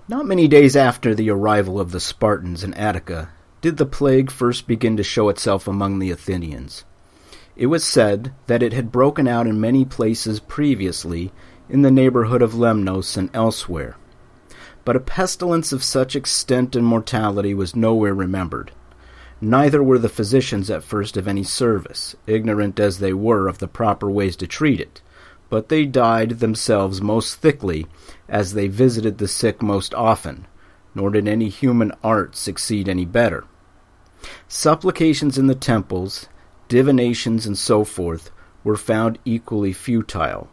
Not many days after the arrival of the Spartans in Attica did the plague first begin to show itself among the Athenians. It was said that it had broken out in many places previously in the neighborhood of Lemnos and elsewhere. But a pestilence of such extent and mortality was nowhere remembered. Neither were the physicians at first of any service, ignorant as they were of the proper ways to treat it, but they died themselves most thickly as they visited the sick most often, nor did any human art succeed any better. Supplications in the temples, divinations, and so forth were found equally futile,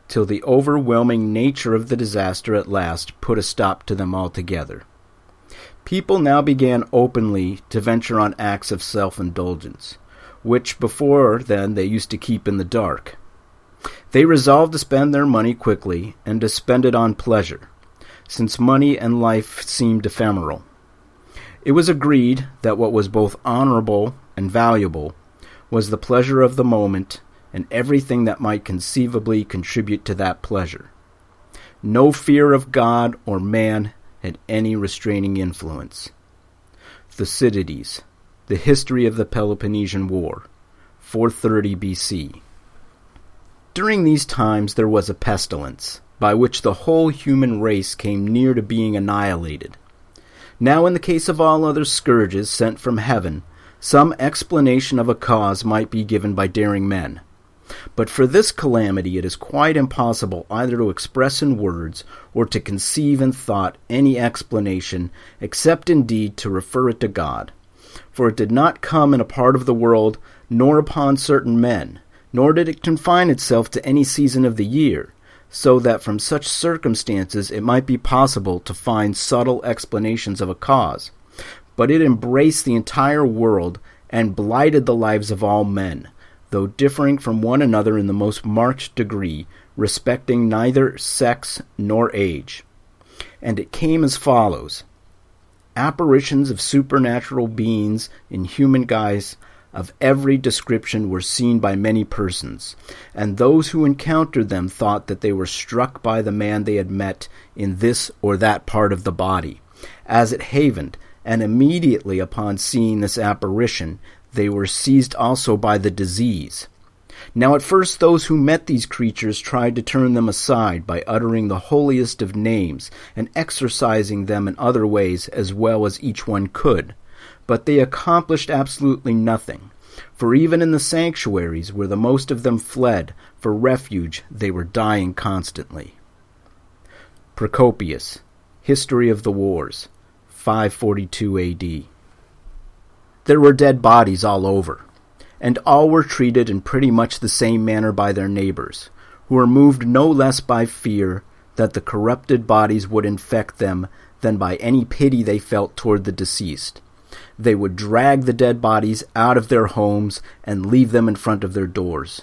till the overwhelming nature of the disaster at last put a stop to them altogether. People now began openly to venture on acts of self-indulgence, which before then they used to keep in the dark. They resolved to spend their money quickly and to spend it on pleasure, since money and life seemed ephemeral. It was agreed that what was both honorable and valuable was the pleasure of the moment and everything that might conceivably contribute to that pleasure. No fear of God or man had any restraining influence. Thucydides, The History of the Peloponnesian War, 430 BC. During these times there was a pestilence, by which the whole human race came near to being annihilated. Now in the case of all other scourges sent from heaven, some explanation of a cause might be given by daring men. But for this calamity it is quite impossible either to express in words or to conceive in thought any explanation, except indeed to refer it to God. For it did not come in a part of the world, nor upon certain men, nor did it confine itself to any season of the year, so that from such circumstances it might be possible to find subtle explanations of a cause. But it embraced the entire world and blighted the lives of all men, though differing from one another in the most marked degree, respecting neither sex nor age. And it came as follows. Apparitions of supernatural beings in human guise of every description were seen by many persons, and those who encountered them thought that they were struck by the man they had met in this or that part of the body, as it havened, and immediately upon seeing this apparition they were seized also by the disease. Now at first those who met these creatures tried to turn them aside by uttering the holiest of names and exorcising them in other ways as well as each one could. But they accomplished absolutely nothing, for even in the sanctuaries where the most of them fled for refuge they were dying constantly. Procopius, History of the Wars, 542 A.D. There were dead bodies all over, and all were treated in pretty much the same manner by their neighbors, who were moved no less by fear that the corrupted bodies would infect them than by any pity they felt toward the deceased. They would drag the dead bodies out of their homes and leave them in front of their doors.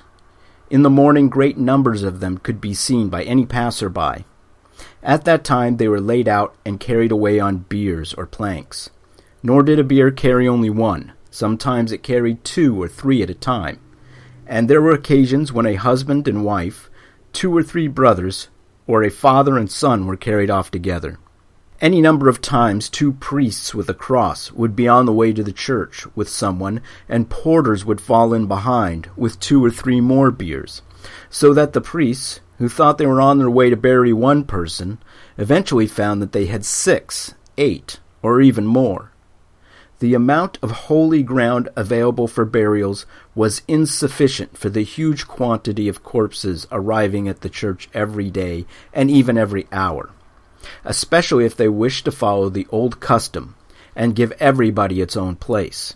In the morning great numbers of them could be seen by any passer-by. At that time they were laid out and carried away on biers or planks. Nor did a bier carry only one. Sometimes it carried 2 or 3 at a time. And there were occasions when a husband and wife, 2 or 3 brothers, or a father and son were carried off together. Any number of times 2 priests with a cross would be on the way to the church with someone, and porters would fall in behind with 2 or 3 more biers, so that the priests, who thought they were on their way to bury one person, eventually found that they had 6, 8, or even more. The amount of holy ground available for burials was insufficient for the huge quantity of corpses arriving at the church every day and even every hour, especially if they wished to follow the old custom and give everybody its own place.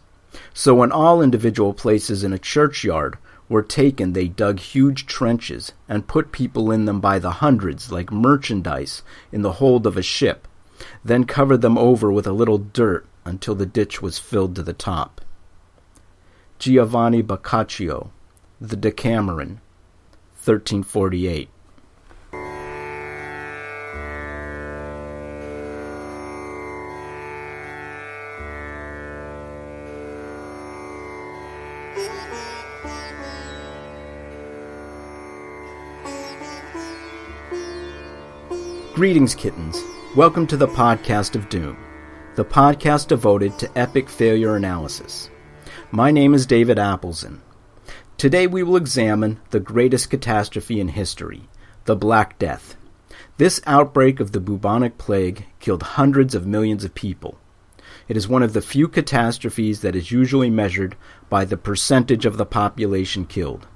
So when all individual places in a churchyard were taken, they dug huge trenches and put people in them by the hundreds like merchandise in the hold of a ship, then covered them over with a little dirt until the ditch was filled to the top. Giovanni Boccaccio, The Decameron, 1348. Greetings, kittens. Welcome to the Podcast of Doom, the podcast devoted to epic failure analysis. My name is David Appleson. Today we will examine the greatest catastrophe in history, the Black Death. This outbreak of the Bubonic Plague killed hundreds of millions of people. It is one of the few catastrophes that is usually measured by the percentage of the population killed.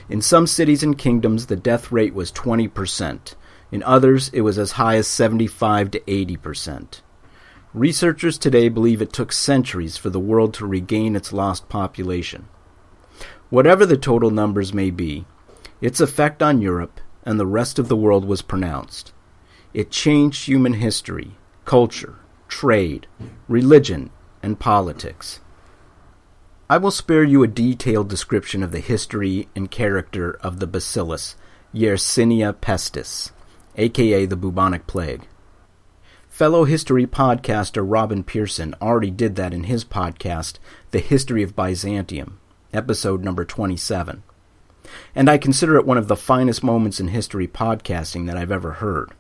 In some cities and kingdoms, the death rate was 20%. In others, it was as high as 75 to 80%. Researchers today believe it took centuries for the world to regain its lost population. Whatever the total numbers may be, its effect on Europe and the rest of the world was pronounced. It changed human history, culture, trade, religion, and politics. I will spare you a detailed description of the history and character of the bacillus Yersinia pestis, a.k.a. the Bubonic Plague. Fellow history podcaster Robin Pearson already did that in his podcast, The History of Byzantium, episode number 27. And I consider it one of the finest moments in history podcasting that I've ever heard.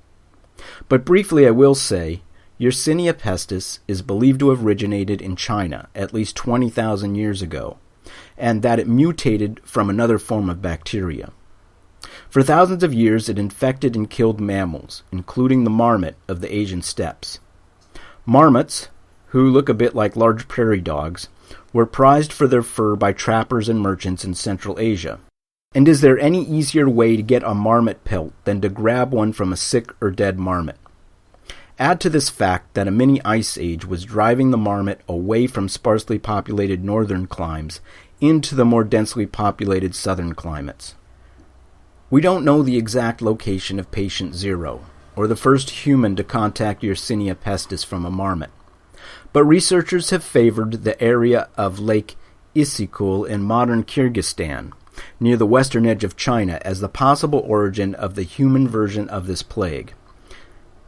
But briefly I will say, Yersinia pestis is believed to have originated in China at least 20,000 years ago, and that it mutated from another form of bacteria. For thousands of years it infected and killed mammals, including the marmot of the Asian steppes. Marmots, who look a bit like large prairie dogs, were prized for their fur by trappers and merchants in Central Asia. And is there any easier way to get a marmot pelt than to grab one from a sick or dead marmot? Add to this fact that a mini ice age was driving the marmot away from sparsely populated northern climes into the more densely populated southern climates. We don't know the exact location of patient 0, or the first human to contact Yersinia pestis from a marmot, but researchers have favored the area of Lake Issyk in modern Kyrgyzstan, near the western edge of China, as the possible origin of the human version of this plague.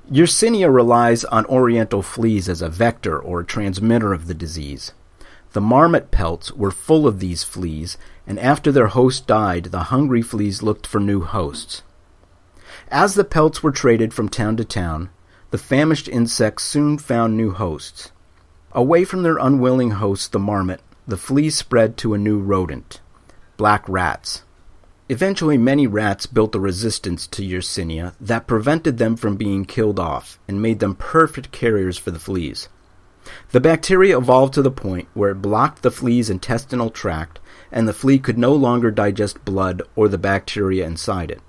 Yersinia relies on oriental fleas as a vector or transmitter of the disease. The marmot pelts were full of these fleas, and after their host died, the hungry fleas looked for new hosts. As the pelts were traded from town to town, the famished insects soon found new hosts. Away from their unwilling host, the marmot, the fleas spread to a new rodent, black rats. Eventually, many rats built a resistance to Yersinia that prevented them from being killed off and made them perfect carriers for the fleas. The bacteria evolved to the point where it blocked the flea's intestinal tract, and the flea could no longer digest blood or the bacteria inside it.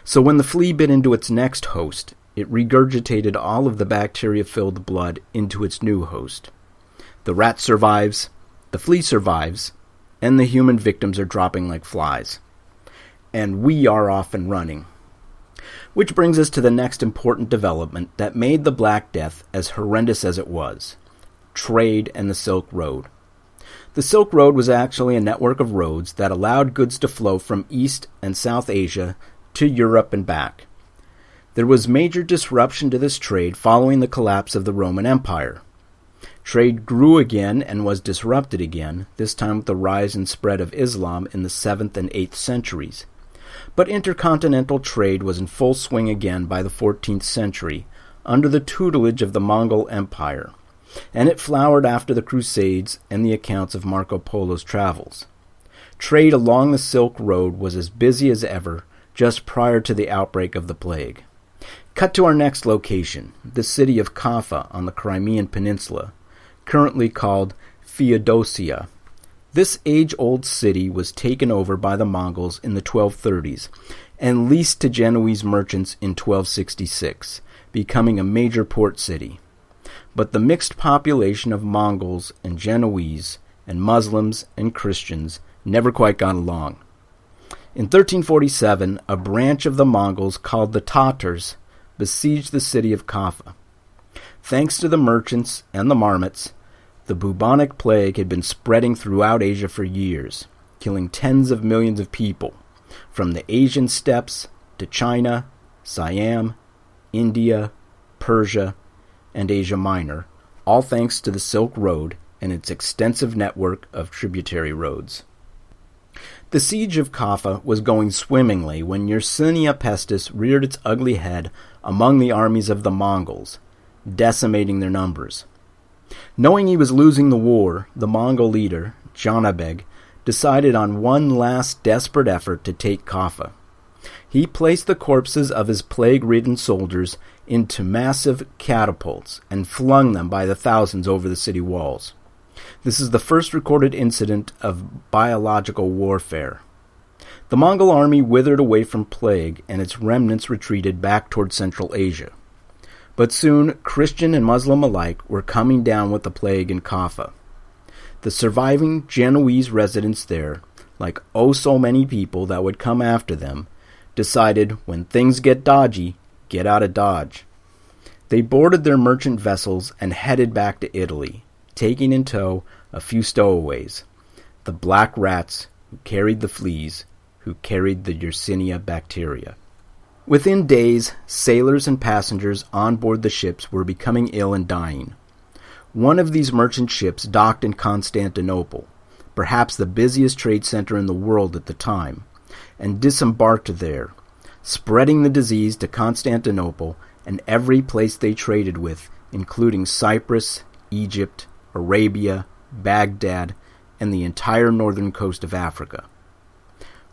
So when the flea bit into its next host, it regurgitated all of the bacteria-filled blood into its new host. The rat survives, the flea survives, and the human victims are dropping like flies. And we are off and running. Which brings us to the next important development that made the Black Death as horrendous as it was: trade and the Silk Road. The Silk Road was actually a network of roads that allowed goods to flow from East and South Asia to Europe and back. There was major disruption to this trade following the collapse of the Roman Empire. Trade grew again and was disrupted again, this time with the rise and spread of Islam in the 7th and 8th centuries. But intercontinental trade was in full swing again by the 14th century, under the tutelage of the Mongol Empire, and it flowered after the Crusades and the accounts of Marco Polo's travels. Trade along the Silk Road was as busy as ever, just prior to the outbreak of the plague. Cut to our next location, the city of Kaffa on the Crimean Peninsula, currently called Feodosia. This age-old city was taken over by the Mongols in the 1230s and leased to Genoese merchants in 1266, becoming a major port city. But the mixed population of Mongols and Genoese and Muslims and Christians never quite got along. In 1347, a branch of the Mongols called the Tatars besieged the city of Kaffa. Thanks to the merchants and the marmots, the bubonic plague had been spreading throughout Asia for years, killing tens of millions of people, from the Asian steppes to China, Siam, India, Persia, and Asia Minor, all thanks to the Silk Road and its extensive network of tributary roads. The siege of Kaffa was going swimmingly when Yersinia pestis reared its ugly head among the armies of the Mongols, decimating their numbers. Knowing he was losing the war, the Mongol leader, Janabeg, decided on one last desperate effort to take Kaffa. He placed the corpses of his plague-ridden soldiers into massive catapults and flung them by the thousands over the city walls. This is the first recorded incident of biological warfare. The Mongol army withered away from plague, and its remnants retreated back toward Central Asia. But soon, Christian and Muslim alike were coming down with the plague in Kaffa. The surviving Genoese residents there, like oh so many people that would come after them, decided when things get dodgy, get out of Dodge. They boarded their merchant vessels and headed back to Italy, taking in tow a few stowaways, the black rats who carried the fleas, who carried the Yersinia bacteria. Within days, sailors and passengers on board the ships were becoming ill and dying. One of these merchant ships docked in Constantinople, perhaps the busiest trade center in the world at the time, and disembarked there, spreading the disease to Constantinople and every place they traded with, including Cyprus, Egypt, Arabia, Baghdad, and the entire northern coast of Africa.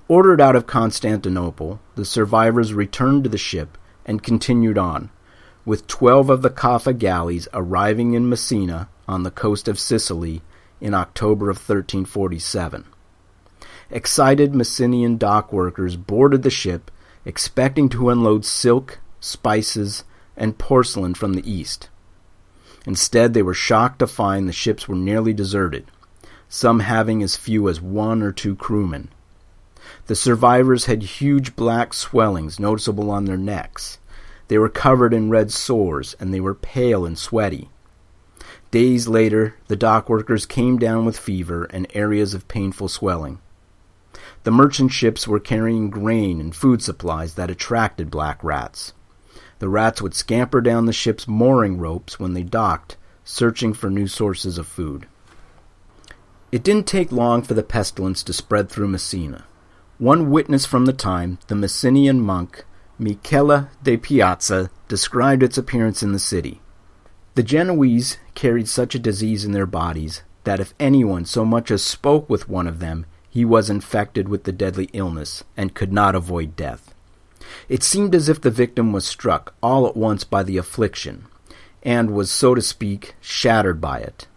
Ordered out of Constantinople, the survivors returned to the ship and continued on, with 12 of the Kaffa galleys arriving in Messina on the coast of Sicily in October of 1347. Excited Messenian dock workers boarded the ship, expecting to unload silk, spices, and porcelain from the east. Instead, they were shocked to find the ships were nearly deserted, some having as few as 1 or 2 crewmen. The survivors had huge black swellings noticeable on their necks. They were covered in red sores, and they were pale and sweaty. Days later, the dock workers came down with fever and areas of painful swelling. The merchant ships were carrying grain and food supplies that attracted black rats. The rats would scamper down the ship's mooring ropes when they docked, searching for new sources of food. It didn't take long for the pestilence to spread through Messina. One witness from the time, the Messenian monk Michele de Piazza, described its appearance in the city. The Genoese carried such a disease in their bodies that if anyone so much as spoke with one of them, he was infected with the deadly illness and could not avoid death. It seemed as if the victim was struck all at once by the affliction, and was, so to speak, shattered by it.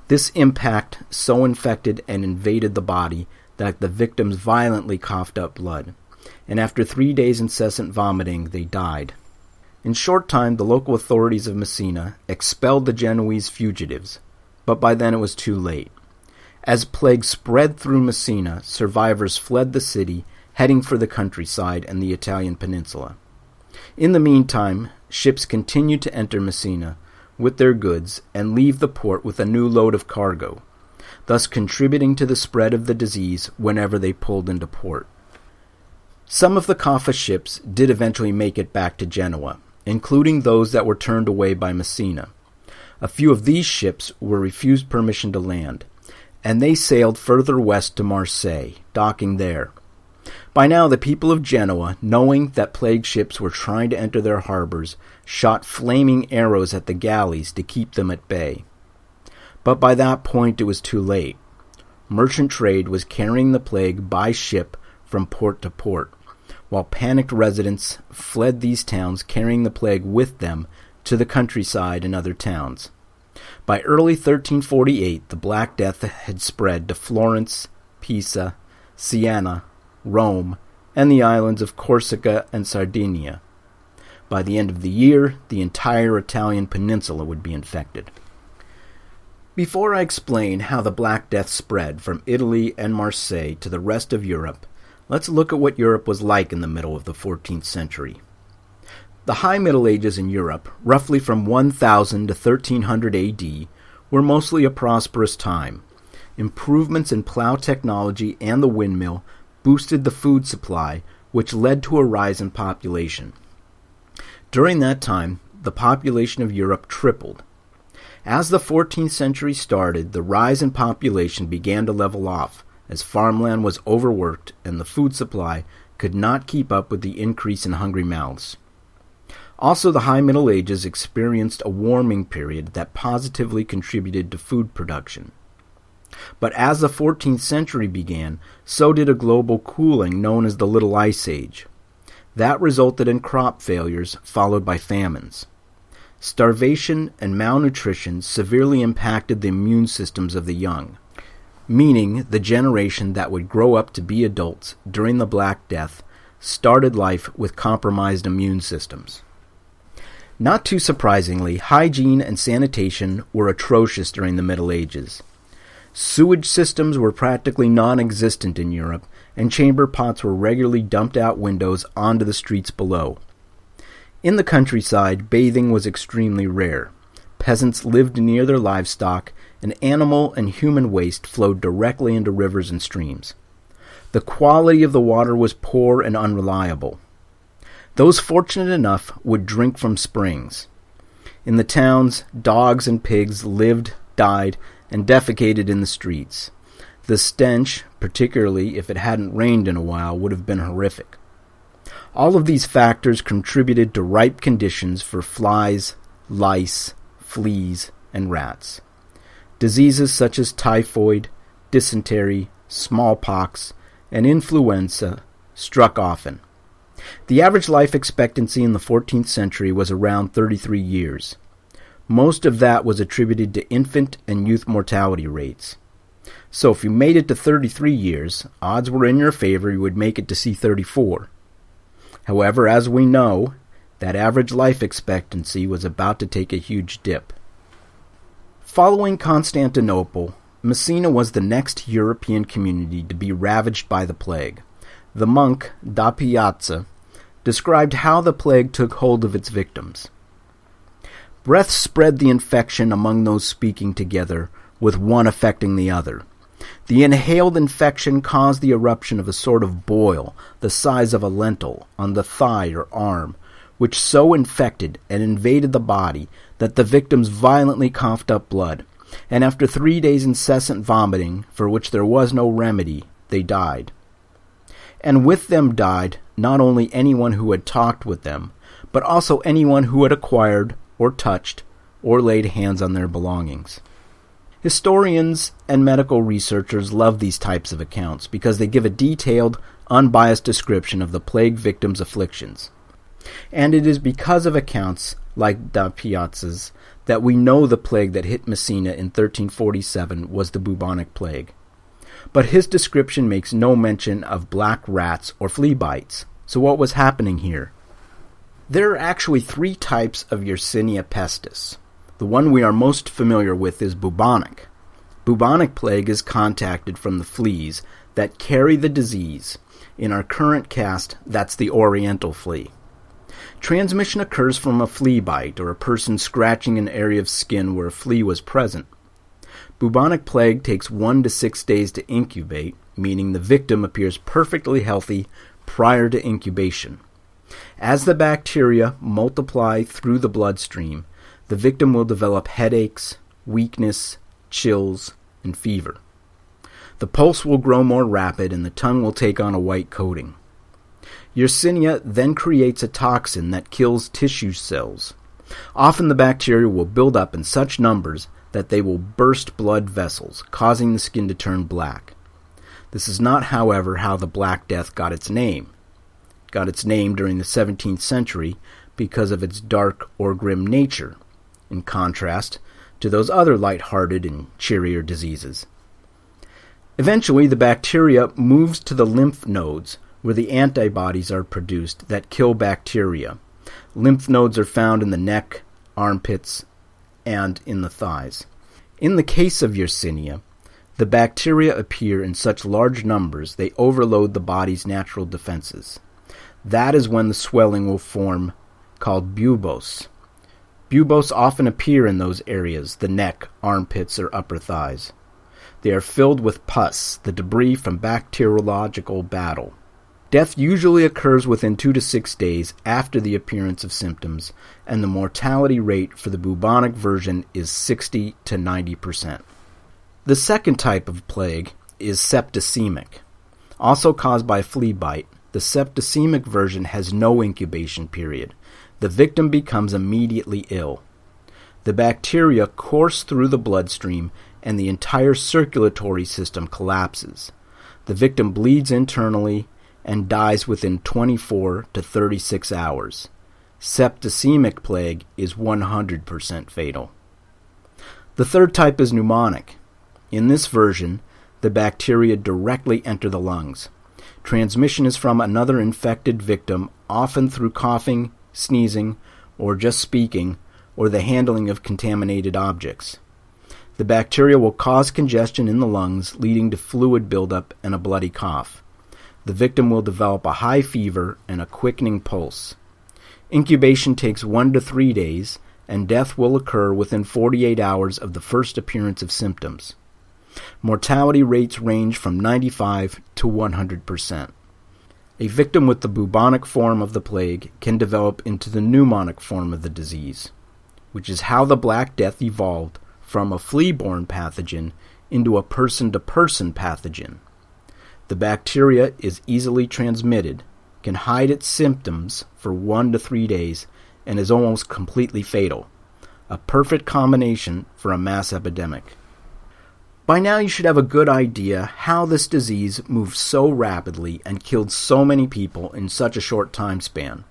This impact so infected and invaded the body that the victims violently coughed up blood, and after 3 days' incessant vomiting, they died. In short time, the local authorities of Messina expelled the Genoese fugitives, but by then it was too late. As plague spread through Messina, survivors fled the city, heading for the countryside and the Italian peninsula. In the meantime, ships continued to enter Messina with their goods and leave the port with a new load of cargo, thus contributing to the spread of the disease whenever they pulled into port. Some of the Kaffa ships did eventually make it back to Genoa, including those that were turned away by Messina. A few of these ships were refused permission to land, and they sailed further west to Marseille, docking there. By now, the people of Genoa, knowing that plague ships were trying to enter their harbors, shot flaming arrows at the galleys to keep them at bay. But by that point it was too late. Merchant trade was carrying the plague by ship from port to port, while panicked residents fled these towns carrying the plague with them to the countryside and other towns. By early 1348, the Black Death had spread to Florence, Pisa, Siena, Rome, and the islands of Corsica and Sardinia. By the end of the year, the entire Italian peninsula would be infected. Before I explain how the Black Death spread from Italy and Marseille to the rest of Europe, let's look at what Europe was like in the middle of the 14th century. The High Middle Ages in Europe, roughly from 1000 to 1300 AD, were mostly a prosperous time. Improvements in plow technology and the windmill boosted the food supply, which led to a rise in population. During that time, the population of Europe tripled. As the 14th century started, the rise in population began to level off, as farmland was overworked and the food supply could not keep up with the increase in hungry mouths. Also, the High Middle Ages experienced a warming period that positively contributed to food production. But as the 14th century began, so did a global cooling known as the Little Ice Age. That resulted in crop failures, followed by famines. Starvation and malnutrition severely impacted the immune systems of the young, meaning the generation that would grow up to be adults during the Black Death started life with compromised immune systems. Not too surprisingly, hygiene and sanitation were atrocious during the Middle Ages. Sewage systems were practically non-existent in Europe, and chamber pots were regularly dumped out windows onto the streets below. In the countryside, bathing was extremely rare. Peasants lived near their livestock, and animal and human waste flowed directly into rivers and streams. The quality of the water was poor and unreliable. Those fortunate enough would drink from springs. In the towns, dogs and pigs lived, died, and defecated in the streets. The stench, particularly if it hadn't rained in a while, would have been horrific. All of these factors contributed to ripe conditions for flies, lice, fleas, and rats. Diseases such as typhoid, dysentery, smallpox, and influenza struck often. The average life expectancy in the 14th century was around 33 years. Most of that was attributed to infant and youth mortality rates. So if you made it to 33 years, odds were in your favor you would make it to see 34. However, as we know, that average life expectancy was about to take a huge dip. Following Constantinople, Messina was the next European community to be ravaged by the plague. The monk, da Piazza, described how the plague took hold of its victims. Breath spread the infection among those speaking together, with one affecting the other. The inhaled infection caused the eruption of a sort of boil, the size of a lentil, on the thigh or arm, which so infected and invaded the body that the victims violently coughed up blood, and after 3 days' incessant vomiting, for which there was no remedy, they died. And with them died not only anyone who had talked with them, but also anyone who had acquired, or touched, or laid hands on their belongings. Historians and medical researchers love these types of accounts because they give a detailed, unbiased description of the plague victims' afflictions. And it is because of accounts like da Piazza's that we know the plague that hit Messina in 1347 was the Bubonic Plague. But his description makes no mention of black rats or flea bites. So what was happening here? There are actually 3 types of Yersinia pestis. The one we are most familiar with is bubonic. Bubonic plague is contacted from the fleas that carry the disease. In our current cast, that's the oriental flea. Transmission occurs from a flea bite or a person scratching an area of skin where a flea was present. Bubonic plague takes 1 to 6 days to incubate, meaning the victim appears perfectly healthy prior to incubation. As the bacteria multiply through the bloodstream, the victim will develop headaches, weakness, chills, and fever. The pulse will grow more rapid and the tongue will take on a white coating. Yersinia then creates a toxin that kills tissue cells. Often the bacteria will build up in such numbers that they will burst blood vessels, causing the skin to turn black. This is not, however, how the Black Death got its name. It got its name during the 17th century because of its dark or grim nature, in contrast to those other light-hearted and cheerier diseases. Eventually, the bacteria moves to the lymph nodes, where the antibodies are produced that kill bacteria. Lymph nodes are found in the neck, armpits, and in the thighs. In the case of Yersinia, the bacteria appear in such large numbers they overload the body's natural defenses. That is when the swelling will form, called buboes. Buboes often appear in those areas, the neck, armpits, or upper thighs. They are filled with pus, the debris from bacteriological battle. Death usually occurs within 2 to 6 days after the appearance of symptoms, and the mortality rate for the bubonic version is 60 to 90%. The second type of plague is septicemic. Also caused by flea bite, the septicemic version has no incubation period. The victim becomes immediately ill. The bacteria course through the bloodstream and the entire circulatory system collapses. The victim bleeds internally and dies within 24 to 36 hours. Septicemic plague is 100% fatal. The third type is pneumonic. In this version, the bacteria directly enter the lungs. Transmission is from another infected victim, often through coughing, sneezing, or just speaking, or the handling of contaminated objects. The bacteria will cause congestion in the lungs, leading to fluid buildup and a bloody cough. The victim will develop a high fever and a quickening pulse. Incubation takes 1 to 3 days, and death will occur within 48 hours of the first appearance of symptoms. Mortality rates range from 95 to 100%. A victim with the bubonic form of the plague can develop into the pneumonic form of the disease, which is how the Black Death evolved from a flea-borne pathogen into a person-to-person pathogen. The bacteria is easily transmitted, can hide its symptoms for 1 to 3 days, and is almost completely fatal. A perfect combination for a mass epidemic. By now you should have a good idea how this disease moved so rapidly and killed so many people in such a short time span.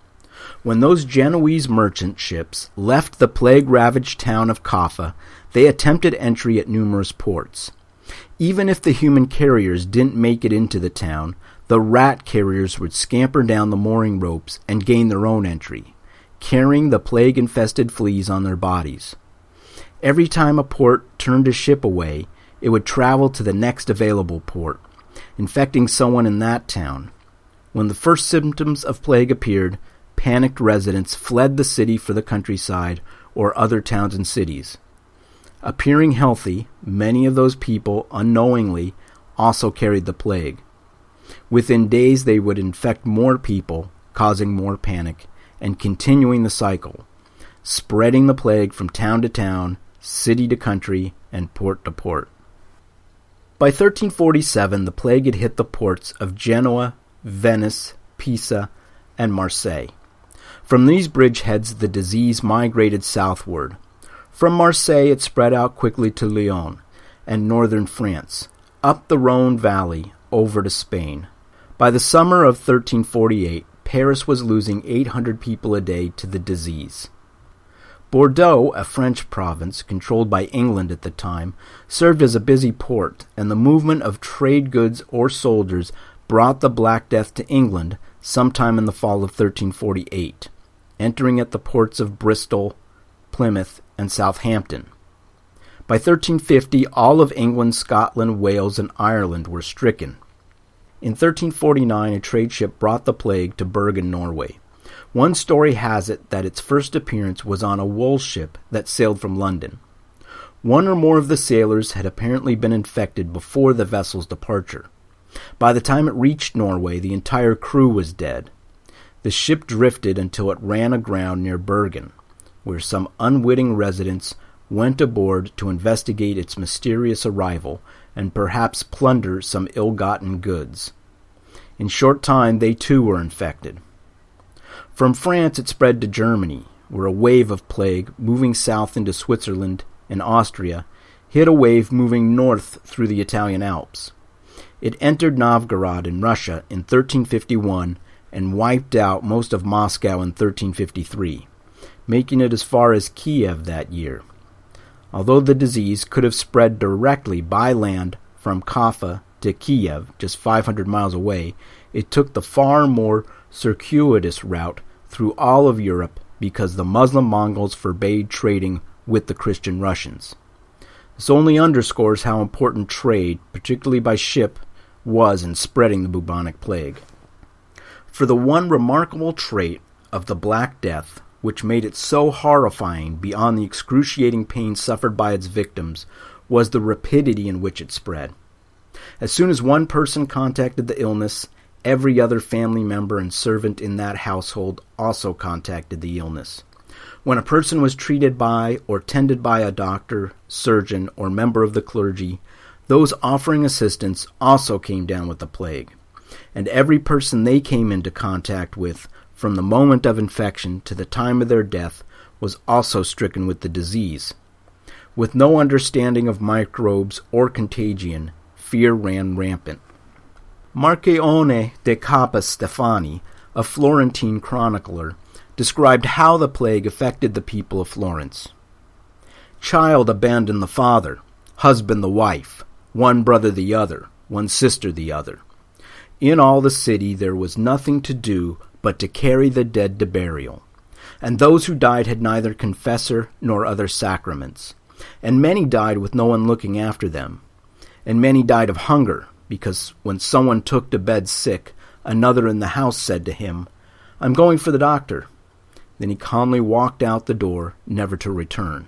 When those Genoese merchant ships left the plague-ravaged town of Kaffa, they attempted entry at numerous ports. Even if the human carriers didn't make it into the town, the rat carriers would scamper down the mooring ropes and gain their own entry, carrying the plague-infested fleas on their bodies. Every time a port turned a ship away, it would travel to the next available port, infecting someone in that town. When the first symptoms of plague appeared, panicked residents fled the city for the countryside or other towns and cities. Appearing healthy, many of those people unknowingly also carried the plague. Within days they would infect more people, causing more panic, and continuing the cycle, spreading the plague from town to town, city to country, and port to port. By 1347, the plague had hit the ports of Genoa, Venice, Pisa, and Marseille. From these bridgeheads, the disease migrated southward. From Marseille, it spread out quickly to Lyon and northern France, up the Rhone Valley, over to Spain. By the summer of 1348, Paris was losing 800 people a day to the disease. Bordeaux, a French province controlled by England at the time, served as a busy port, and the movement of trade goods or soldiers brought the Black Death to England sometime in the fall of 1348, entering at the ports of Bristol, Plymouth, and Southampton. By 1350, all of England, Scotland, Wales, and Ireland were stricken. In 1349, a trade ship brought the plague to Bergen, Norway. One story has it that its first appearance was on a wool ship that sailed from London. One or more of the sailors had apparently been infected before the vessel's departure. By the time it reached Norway, the entire crew was dead. The ship drifted until it ran aground near Bergen, where some unwitting residents went aboard to investigate its mysterious arrival and perhaps plunder some ill-gotten goods. In short time, they too were infected. From France, it spread to Germany, where a wave of plague, moving south into Switzerland and Austria, hit a wave moving north through the Italian Alps. It entered Novgorod in Russia in 1351 and wiped out most of Moscow in 1353, making it as far as Kiev that year. Although the disease could have spread directly by land from Kaffa to Kiev, just 500 miles away, it took the far more circuitous route through all of Europe because the Muslim Mongols forbade trading with the Christian Russians. This only underscores how important trade, particularly by ship, was in spreading the bubonic plague. For the one remarkable trait of the Black Death, which made it so horrifying beyond the excruciating pain suffered by its victims, was the rapidity in which it spread. As soon as one person contacted the illness, every other family member and servant in that household also contacted the illness. When a person was treated by or tended by a doctor, surgeon, or member of the clergy, Those offering assistance also came down with the plague, and every person they came into contact with, from the moment of infection to the time of their death, was also stricken with the disease. With no understanding of microbes or contagion, fear ran rampant. Marchionne de Capa Stefani, a Florentine chronicler, described how the plague affected the people of Florence. Child abandoned the father, husband the wife, one brother the other, one sister the other. In all the city there was nothing to do but to carry the dead to burial. And those who died had neither confessor nor other sacraments. And many died with no one looking after them. And many died of hunger, because when someone took to bed sick, another in the house said to him, "I'm going for the doctor." Then he calmly walked out the door, never to return.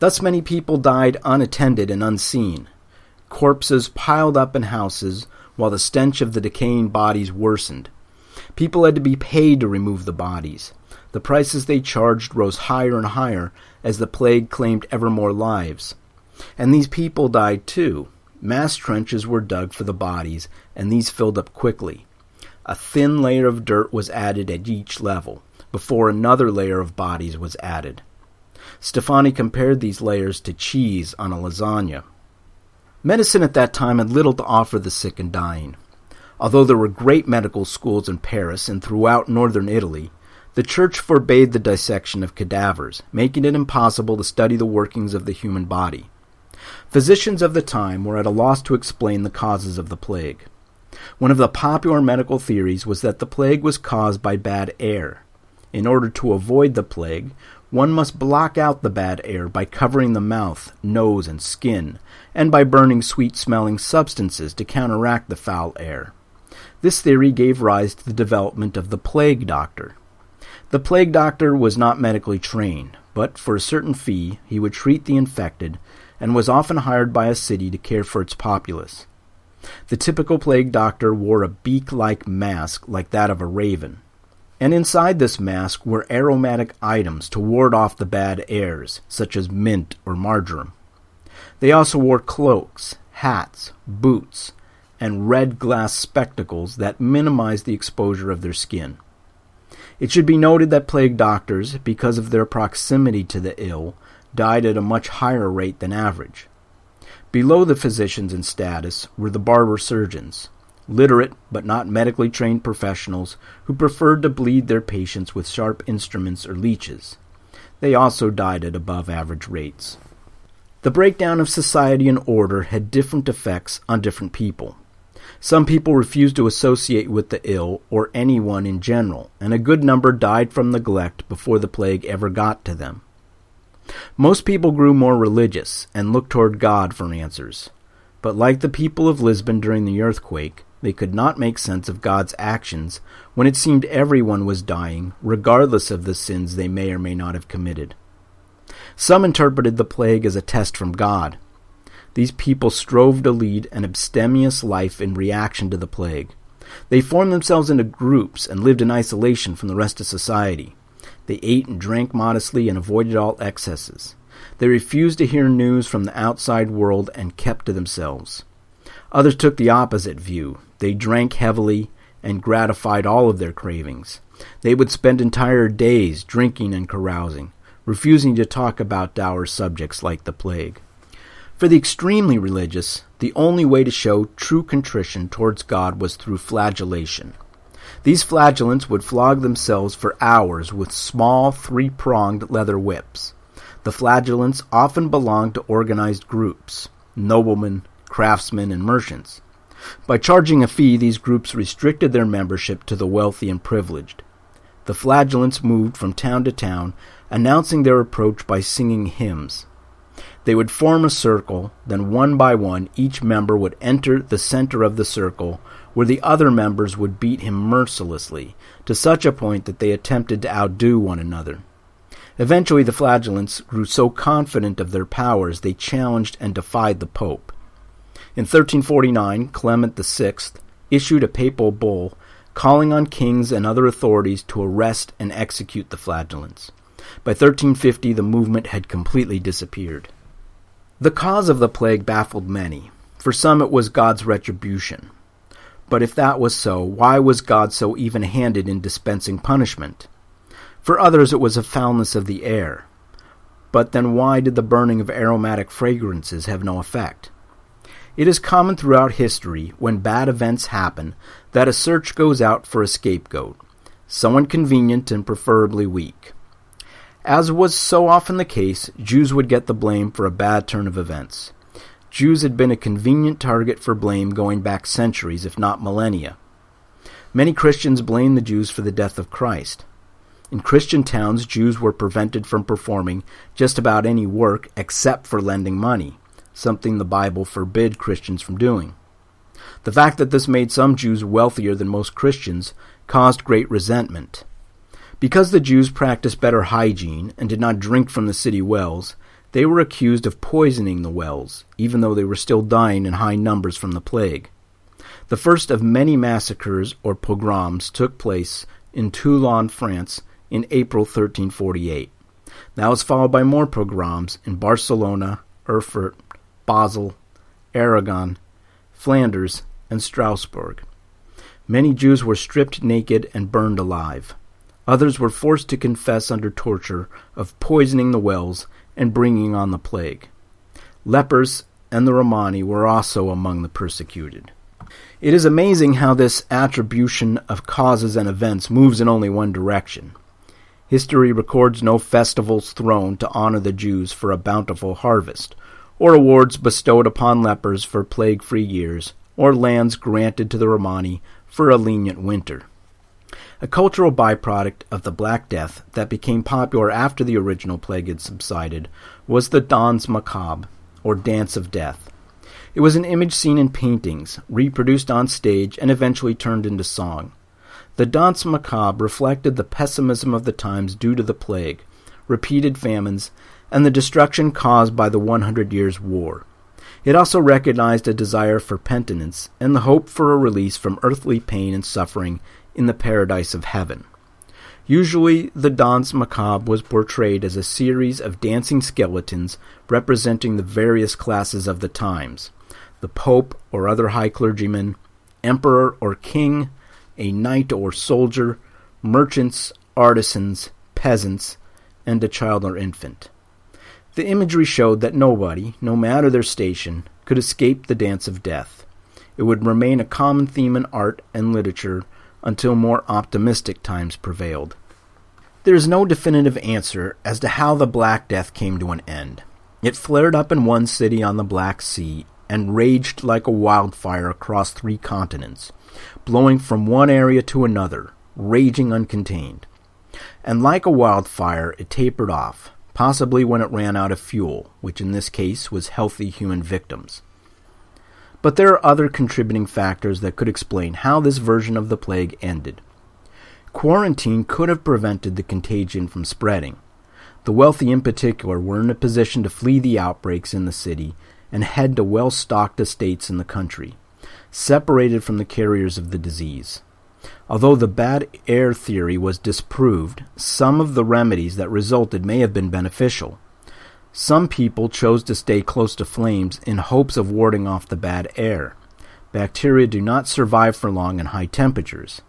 Thus many people died unattended and unseen. Corpses piled up in houses, while the stench of the decaying bodies worsened. People had to be paid to remove the bodies. The prices they charged rose higher and higher as the plague claimed ever more lives. And these people died too. Mass trenches were dug for the bodies, and these filled up quickly. A thin layer of dirt was added at each level, before another layer of bodies was added. Stefani compared these layers to cheese on a lasagna. Medicine at that time had little to offer the sick and dying. Although there were great medical schools in Paris and throughout northern Italy, the Church forbade the dissection of cadavers, making it impossible to study the workings of the human body. Physicians of the time were at a loss to explain the causes of the plague. One of the popular medical theories was that the plague was caused by bad air. In order to avoid the plague, one must block out the bad air by covering the mouth, nose, and skin, and by burning sweet-smelling substances to counteract the foul air. This theory gave rise to the development of the plague doctor. The plague doctor was not medically trained, but for a certain fee he would treat the infected, and was often hired by a city to care for its populace. The typical plague doctor wore a beak-like mask like that of a raven, and inside this mask were aromatic items to ward off the bad airs, such as mint or marjoram. They also wore cloaks, hats, boots, and red glass spectacles that minimized the exposure of their skin. It should be noted that plague doctors, because of their proximity to the ill, died at a much higher rate than average. Below the physicians in status were the barber surgeons, literate but not medically trained professionals who preferred to bleed their patients with sharp instruments or leeches. They also died at above average rates. The breakdown of society and order had different effects on different people. Some people refused to associate with the ill or anyone in general, and a good number died from neglect before the plague ever got to them. Most people grew more religious and looked toward God for answers. But like the people of Lisbon during the earthquake, they could not make sense of God's actions when it seemed everyone was dying, regardless of the sins they may or may not have committed. Some interpreted the plague as a test from God. These people strove to lead an abstemious life in reaction to the plague. They formed themselves into groups and lived in isolation from the rest of society. They ate and drank modestly and avoided all excesses. They refused to hear news from the outside world and kept to themselves. Others took the opposite view. They drank heavily and gratified all of their cravings. They would spend entire days drinking and carousing, refusing to talk about dour subjects like the plague. For the extremely religious, the only way to show true contrition towards God was through flagellation. These flagellants would flog themselves for hours with small, three-pronged leather whips. The flagellants often belonged to organized groups, noblemen, craftsmen, and merchants. By charging a fee, these groups restricted their membership to the wealthy and privileged. The flagellants moved from town to town, announcing their approach by singing hymns. They would form a circle, then one by one each member would enter the center of the circle, where the other members would beat him mercilessly, to such a point that they attempted to outdo one another. Eventually the flagellants grew so confident of their powers they challenged and defied the Pope. In 1349, Clement VI issued a papal bull calling on kings and other authorities to arrest and execute the flagellants. By 1350, the movement had completely disappeared. The cause of the plague baffled many. For some it was God's retribution. But if that was so, why was God so even-handed in dispensing punishment? For others it was a foulness of the air. But then why did the burning of aromatic fragrances have no effect? It is common throughout history, when bad events happen, that a search goes out for a scapegoat, someone convenient and preferably weak. As was so often the case, Jews would get the blame for a bad turn of events. Jews had been a convenient target for blame going back centuries, if not millennia. Many Christians blame the Jews for the death of Christ. In Christian towns, Jews were prevented from performing just about any work except for lending money, something the Bible forbid Christians from doing. The fact that this made some Jews wealthier than most Christians caused great resentment. Because the Jews practiced better hygiene and did not drink from the city wells, they were accused of poisoning the wells, even though they were still dying in high numbers from the plague. The first of many massacres or pogroms took place in Toulon, France, in April 1348. That was followed by more pogroms in Barcelona, Erfurt, Basel, Aragon, Flanders, and Strasbourg. Many Jews were stripped naked and burned alive. Others were forced to confess under torture of poisoning the wells and bringing on the plague. Lepers and the Romani were also among the persecuted. It is amazing how this attribution of causes and events moves in only one direction. History records no festivals thrown to honor the Jews for a bountiful harvest, or awards bestowed upon lepers for plague-free years, or lands granted to the Romani for a lenient winter. A cultural byproduct of the Black Death that became popular after the original plague had subsided was the Danse Macabre, or Dance of Death. It was an image seen in paintings, reproduced on stage, and eventually turned into song. The Danse Macabre reflected the pessimism of the times due to the plague, repeated famines, and the destruction caused by the 100 Years' War. It also recognized a desire for penitence and the hope for a release from earthly pain and suffering in the paradise of heaven. Usually, the Danse Macabre was portrayed as a series of dancing skeletons representing the various classes of the times: the Pope or other high clergyman, emperor or king, a knight or soldier, merchants, artisans, peasants, and a child or infant. The imagery showed that nobody, no matter their station, could escape the dance of death. It would remain a common theme in art and literature until more optimistic times prevailed. There is no definitive answer as to how the Black Death came to an end. It flared up in one city on the Black Sea and raged like a wildfire across 3 continents, blowing from one area to another, raging uncontained. And like a wildfire, it tapered off, possibly when it ran out of fuel, which in this case was healthy human victims. But there are other contributing factors that could explain how this version of the plague ended. Quarantine could have prevented the contagion from spreading. The wealthy in particular were in a position to flee the outbreaks in the city and head to well-stocked estates in the country, separated from the carriers of the disease. Although the bad air theory was disproved, some of the remedies that resulted may have been beneficial. Some people chose to stay close to flames in hopes of warding off the bad air. Bacteria do not survive for long in high temperatures.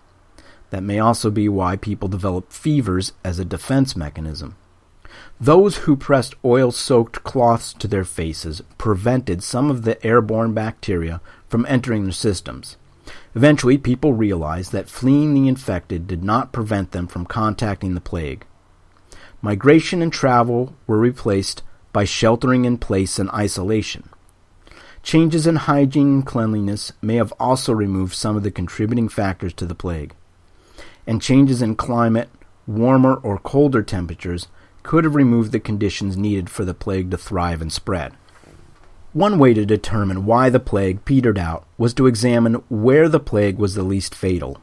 That may also be why people develop fevers as a defense mechanism. Those who pressed oil-soaked cloths to their faces prevented some of the airborne bacteria from entering their systems. Eventually, people realized that fleeing the infected did not prevent them from contacting the plague. Migration and travel were replaced by sheltering in place and isolation. Changes in hygiene and cleanliness may have also removed some of the contributing factors to the plague. And changes in climate, warmer or colder temperatures, could have removed the conditions needed for the plague to thrive and spread. One way to determine why the plague petered out was to examine where the plague was the least fatal.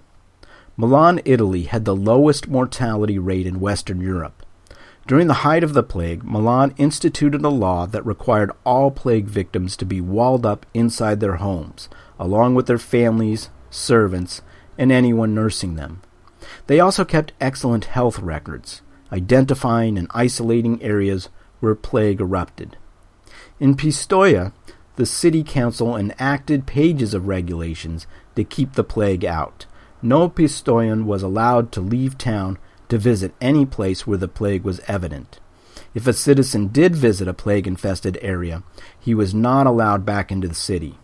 Milan, Italy had the lowest mortality rate in Western Europe. During the height of the plague, Milan instituted a law that required all plague victims to be walled up inside their homes, along with their families, servants, and anyone nursing them. They also kept excellent health records, identifying and isolating areas where plague erupted. In Pistoia, the city council enacted pages of regulations to keep the plague out. No Pistoian was allowed to leave town to visit any place where the plague was evident. If a citizen did visit a plague-infested area, he was not allowed back into the city.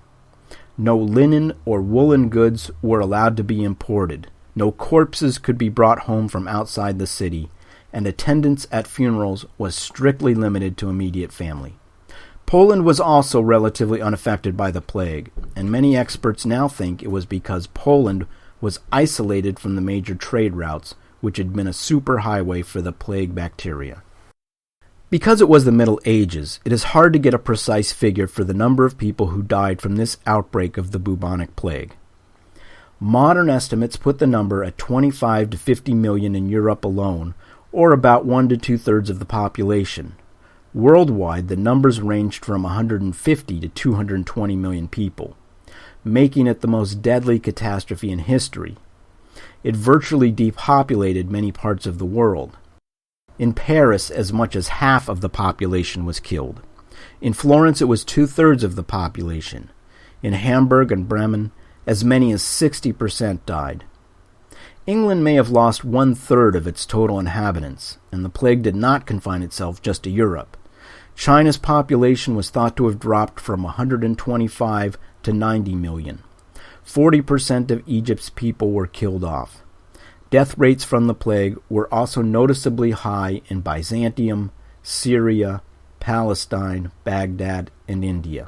No linen or woolen goods were allowed to be imported. No corpses could be brought home from outside the city, and attendance at funerals was strictly limited to immediate family. Poland was also relatively unaffected by the plague, and many experts now think it was because Poland was isolated from the major trade routes, which had been a superhighway for the plague bacteria. Because it was the Middle Ages, it is hard to get a precise figure for the number of people who died from this outbreak of the bubonic plague. Modern estimates put the number at 25 to 50 million in Europe alone, or about 1 to 2/3 of the population. Worldwide, the numbers ranged from 150 to 220 million people, making it the most deadly catastrophe in history. It virtually depopulated many parts of the world. In Paris, as much as half of the population was killed. In Florence, it was 2/3 of the population. In Hamburg and Bremen, as many as 60% died. England may have lost 1/3 of its total inhabitants, and the plague did not confine itself just to Europe. China's population was thought to have dropped from 125 to 90 million. 40% of Egypt's people were killed off. Death rates from the plague were also noticeably high in Byzantium, Syria, Palestine, Baghdad, and India.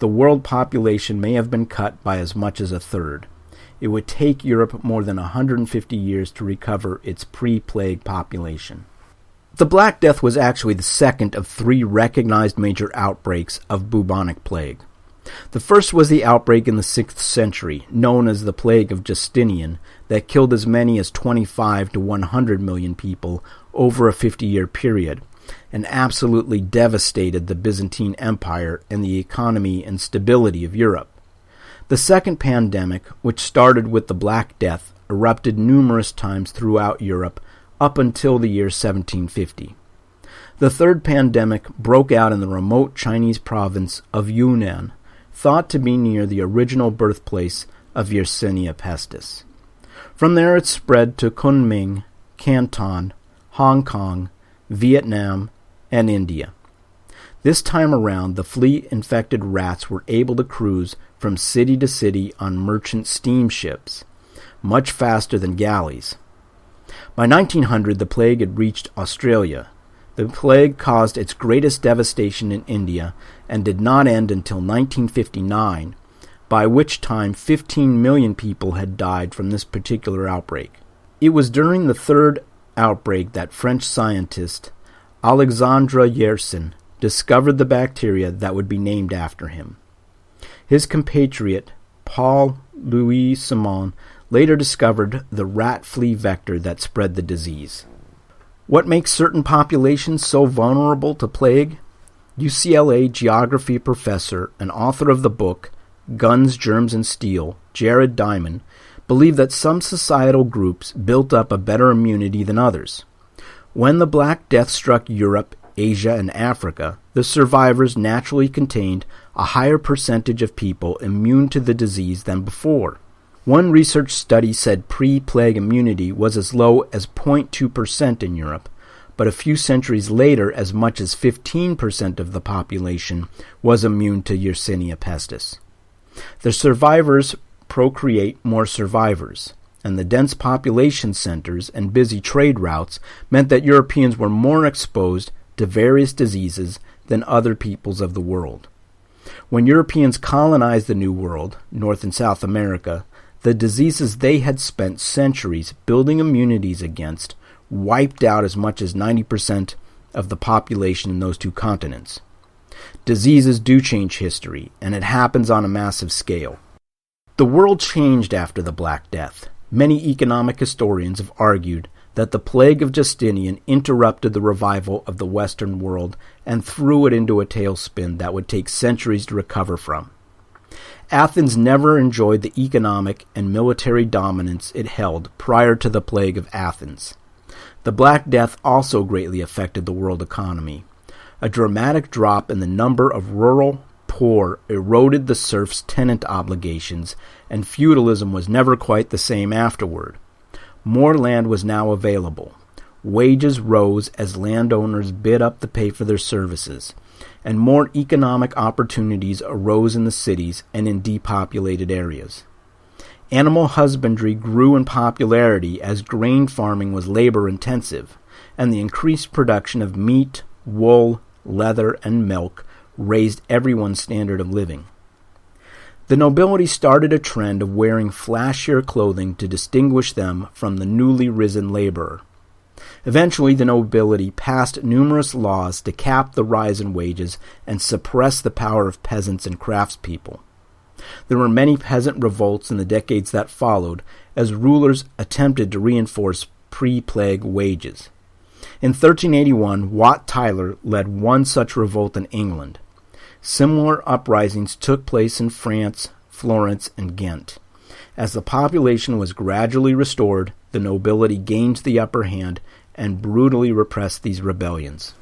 The world population may have been cut by as much as 1/3. It would take Europe more than 150 years to recover its pre-plague population. The Black Death was actually the second of 3 recognized major outbreaks of bubonic plague. The first was the outbreak in the 6th century, known as the Plague of Justinian, that killed as many as 25 to 100 million people over a 50-year period, and absolutely devastated the Byzantine Empire and the economy and stability of Europe. The second pandemic, which started with the Black Death, erupted numerous times throughout Europe up until the year 1750. The third pandemic broke out in the remote Chinese province of Yunnan, thought to be near the original birthplace of Yersinia pestis. From there it spread to Kunming, Canton, Hong Kong, Vietnam, and India. This time around, the flea-infected rats were able to cruise from city to city on merchant steamships, much faster than galleys. By 1900, the plague had reached Australia. The plague caused its greatest devastation in India and did not end until 1959, by which time 15 million people had died from this particular outbreak. It was during the third outbreak that French scientist Alexandre Yersin discovered the bacteria that would be named after him. His compatriot, Paul-Louis Simon, later discovered the rat flea vector that spread the disease. What makes certain populations so vulnerable to plague? UCLA geography professor and author of the book Guns, Germs, and Steel, Jared Diamond, believed that some societal groups built up a better immunity than others. When the Black Death struck Europe, Asia, and Africa, the survivors naturally contained a higher percentage of people immune to the disease than before. One research study said pre-plague immunity was as low as 0.2% in Europe, but a few centuries later as much as 15% of the population was immune to Yersinia pestis. The survivors procreate more survivors, and the dense population centers and busy trade routes meant that Europeans were more exposed to various diseases than other peoples of the world. When Europeans colonized the New World, North and South America, the diseases they had spent centuries building immunities against wiped out as much as 90% of the population in those 2 continents. Diseases do change history, and it happens on a massive scale. The world changed after the Black Death. Many economic historians have argued that the plague of Justinian interrupted the revival of the Western world and threw it into a tailspin that would take centuries to recover from. Athens never enjoyed the economic and military dominance it held prior to the Plague of Athens. The Black Death also greatly affected the world economy. A dramatic drop in the number of rural, poor eroded the serfs' tenant obligations, and feudalism was never quite the same afterward. More land was now available. Wages rose as landowners bid up to pay for their services, and more economic opportunities arose in the cities and in depopulated areas. Animal husbandry grew in popularity as grain farming was labor-intensive, and the increased production of meat, wool, leather, and milk raised everyone's standard of living. The nobility started a trend of wearing flashier clothing to distinguish them from the newly risen laborer. Eventually, the nobility passed numerous laws to cap the rise in wages and suppress the power of peasants and craftspeople. There were many peasant revolts in the decades that followed, as rulers attempted to reinforce pre-plague wages. In 1381, Wat Tyler led one such revolt in England. Similar uprisings took place in France, Florence, and Ghent. As the population was gradually restored, the nobility gained the upper hand and brutally repressed these rebellions.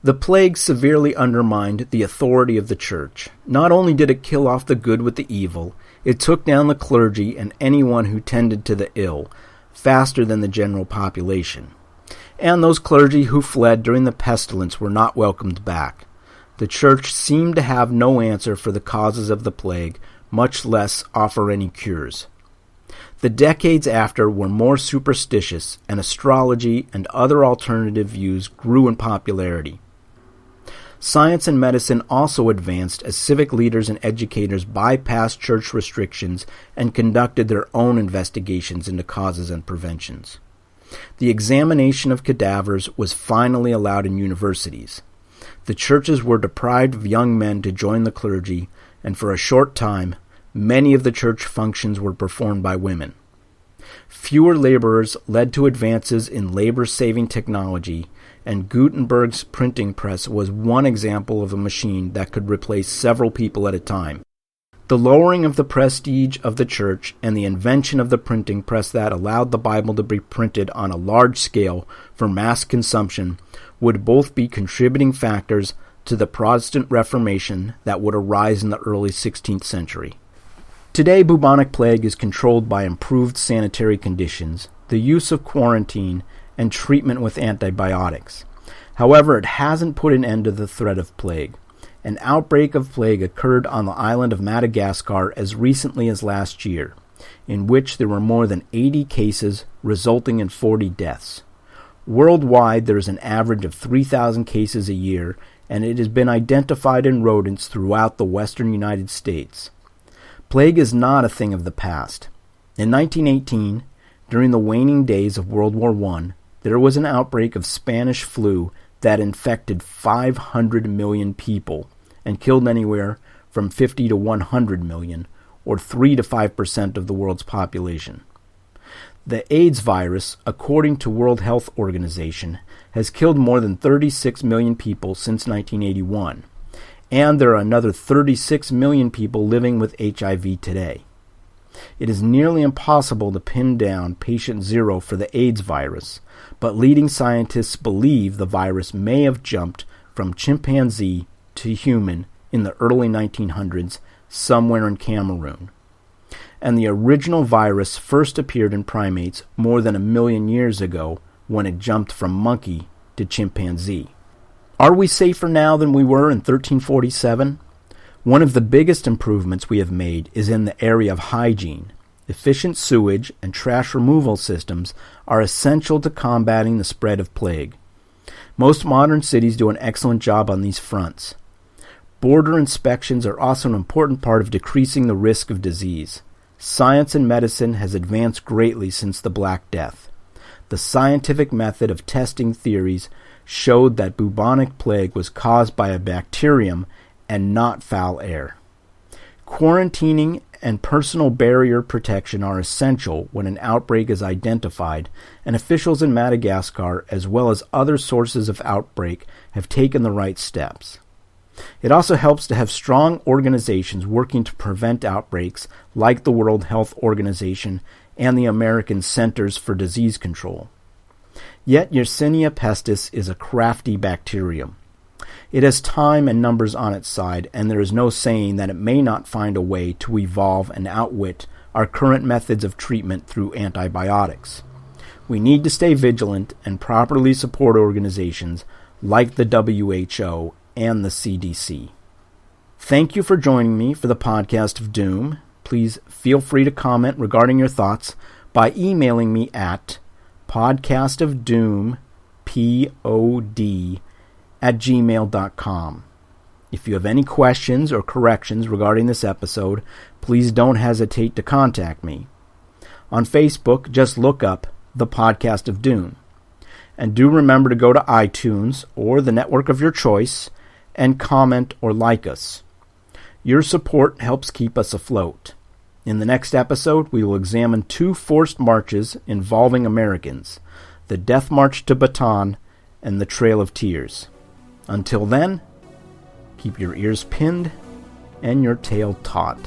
The plague severely undermined the authority of the church. Not only did it kill off the good with the evil, it took down the clergy and anyone who tended to the ill faster than the general population. And those clergy who fled during the pestilence were not welcomed back. The church seemed to have no answer for the causes of the plague, much less offer any cures. The decades after were more superstitious, and astrology and other alternative views grew in popularity. Science and medicine also advanced as civic leaders and educators bypassed church restrictions and conducted their own investigations into causes and preventions. The examination of cadavers was finally allowed in universities. The churches were deprived of young men to join the clergy, and for a short time, many of the church functions were performed by women. Fewer laborers led to advances in labor-saving technology, and Gutenberg's printing press was one example of a machine that could replace several people at a time. The lowering of the prestige of the church and the invention of the printing press that allowed the Bible to be printed on a large scale for mass consumption would both be contributing factors to the Protestant Reformation that would arise in the early 16th century. Today, bubonic plague is controlled by improved sanitary conditions, the use of quarantine, and treatment with antibiotics. However, it hasn't put an end to the threat of plague. An outbreak of plague occurred on the island of Madagascar as recently as last year, in which there were more than 80 cases, resulting in 40 deaths. Worldwide, there is an average of 3,000 cases a year, and it has been identified in rodents throughout the western United States. Plague is not a thing of the past. In 1918, during the waning days of World War I, there was an outbreak of Spanish flu that infected 500 million people and killed anywhere from 50 to 100 million, or 3 to 5% of the world's population. The AIDS virus, according to World Health Organization, has killed more than 36 million people since 1981, and there are another 36 million people living with HIV today. It is nearly impossible to pin down patient zero for the AIDS virus, but leading scientists believe the virus may have jumped from chimpanzee to human in the early 1900s somewhere in Cameroon. And the original virus first appeared in primates more than 1 million years ago when it jumped from monkey to chimpanzee. Are we safer now than we were in 1347? One of the biggest improvements we have made is in the area of hygiene. Efficient sewage and trash removal systems are essential to combating the spread of plague. Most modern cities do an excellent job on these fronts. Border inspections are also an important part of decreasing the risk of disease. Science and medicine has advanced greatly since the Black Death. The scientific method of testing theories showed that bubonic plague was caused by a bacterium and not foul air. Quarantining and personal barrier protection are essential when an outbreak is identified, and officials in Madagascar, as well as other sources of outbreak, have taken the right steps. It also helps to have strong organizations working to prevent outbreaks like the World Health Organization and the American Centers for Disease Control. Yet Yersinia pestis is a crafty bacterium. It has time and numbers on its side, and there is no saying that it may not find a way to evolve and outwit our current methods of treatment through antibiotics. We need to stay vigilant and properly support organizations like the WHO and the CDC. Thank you for joining me for the Podcast of Doom. Please feel free to comment regarding your thoughts by emailing me at podcastofdoom, pod@gmail.com. If you have any questions or corrections regarding this episode, please don't hesitate to contact me. On Facebook, just look up The Podcast of Doom. And do remember to go to iTunes or the network of your choice and comment or like us. Your support helps keep us afloat. In the next episode, we will examine 2 forced marches involving Americans, the Death March to Bataan and the Trail of Tears. Until then, keep your ears pinned and your tail taut.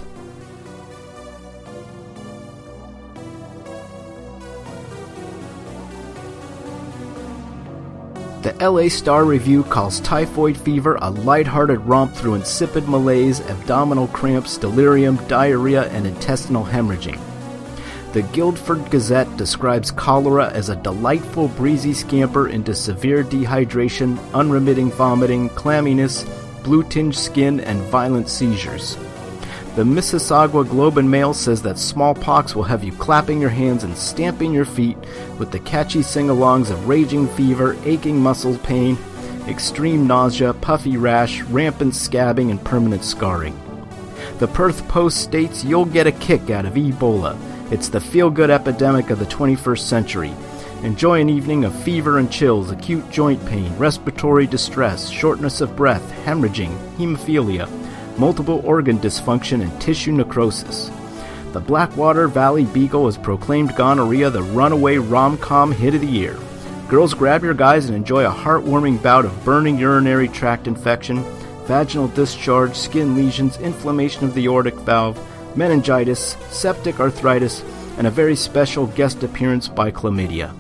The LA Star Review calls typhoid fever a lighthearted romp through insipid malaise, abdominal cramps, delirium, diarrhea, and intestinal hemorrhaging. The Guildford Gazette describes cholera as a delightful breezy scamper into severe dehydration, unremitting vomiting, clamminess, blue-tinged skin, and violent seizures. The Mississauga Globe and Mail says that smallpox will have you clapping your hands and stamping your feet with the catchy sing-alongs of raging fever, aching muscle pain, extreme nausea, puffy rash, rampant scabbing, and permanent scarring. The Perth Post states you'll get a kick out of Ebola. It's the feel-good epidemic of the 21st century. Enjoy an evening of fever and chills, acute joint pain, respiratory distress, shortness of breath, hemorrhaging, hemophilia, multiple organ dysfunction, and tissue necrosis. The Blackwater Valley Beagle has proclaimed gonorrhea the runaway rom-com hit of the year. Girls, grab your guys and enjoy a heartwarming bout of burning urinary tract infection, vaginal discharge, skin lesions, inflammation of the aortic valve, meningitis, septic arthritis, and a very special guest appearance by chlamydia.